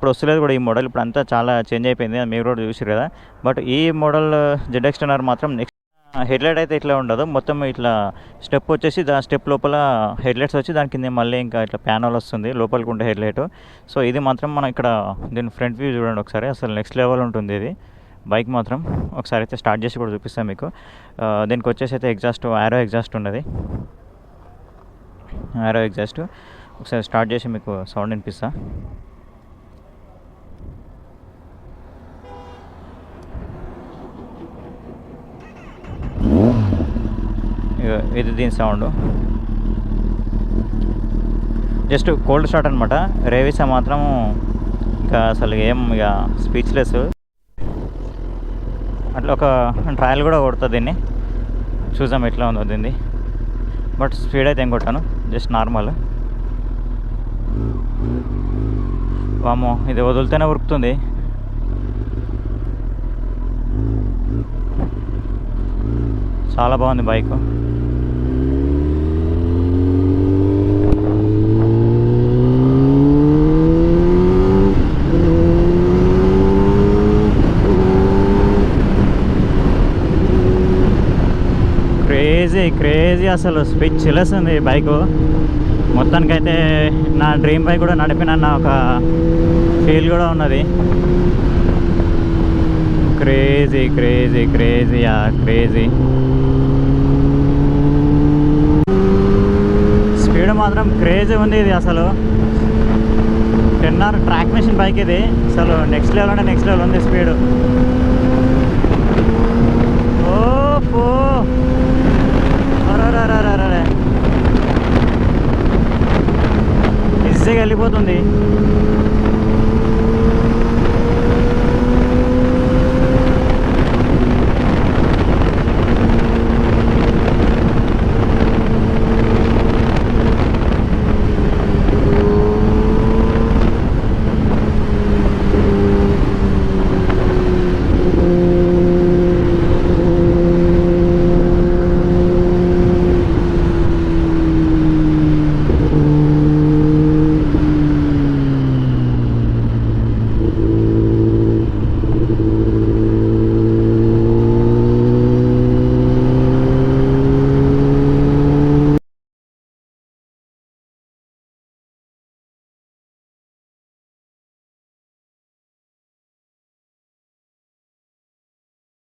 ఇప్పుడు వస్తలేదు కూడా ఈ మోడల్. ఇప్పుడు అంతా చాలా చేంజ్ అయిపోయింది, మీరు కూడా చూసారు కదా. బట్ ఈ మోడల్ ZX10R మాత్రం నెక్స్ట్ హెడ్లైట్ అయితే ఇట్లా ఉండదు, మొత్తం ఇట్లా స్టెప్ వచ్చేసి దాని స్టెప్ లోపల హెడ్లైట్స్ వచ్చి దాని కింద మళ్ళీ ఇంకా ఇట్లా ప్యానల్ వస్తుంది లోపలికి ఉండే హెడ్లైట్. సో ఇది మాత్రం మనం ఇక్కడ దీని ఫ్రంట్ వ్యూ చూడండి ఒకసారి, అసలు నెక్స్ట్ లెవెల్ ఉంటుంది ఇది బైక్ మాత్రం. ఒకసారి అయితే స్టార్ట్ చేసి కూడా చూపిస్తాను మీకు. దీనికి వచ్చేసి అయితే ఎగ్జాస్ట్ ఆరో ఎగ్జాస్ట్ ఉన్నది, ఆరో ఎగ్జాస్ట్. ఒకసారి స్టార్ట్ చేసి మీకు సౌండ్ వినిపిస్తా. ఇది దీని సౌండ్, జస్ట్ కోల్డ్ స్టార్ట్ అనమాట. రేవిసా మాత్రం ఇంకా అసలు ఏం ఇక స్పీచ్లెస్. అట్లా ఒక ట్రయల్ కూడా కొడుతుంది దీన్ని, చూద్దాం ఎట్లా ఉందో దీన్ని. బట్ స్పీడ్ అయితే ఏం కొట్టాను, జస్ట్ నార్మల్. వామో ఇది వదిలితేనే ఉరుకుతుంది. చాలా బాగుంది బైక్. క్రేజీ అసలు స్పీచ్లెస్ ఉంది బైకు. మొత్తానికైతే నా డ్రీమ్ బైక్ కూడా నడిపిన ఒక ఫీల్ కూడా ఉన్నది. క్రేజీ స్పీడ్ మాత్రం క్రేజీ ఉంది ఇది అసలు. 10R ట్రాక్ మెషిన్ బైక్ ఇది, అసలు నెక్స్ట్ లెవెల్ అంటే నెక్స్ట్ లెవెల్ ఉంది స్పీడ్. ఓ ఈజీగా వెళ్ళిపోతుంది.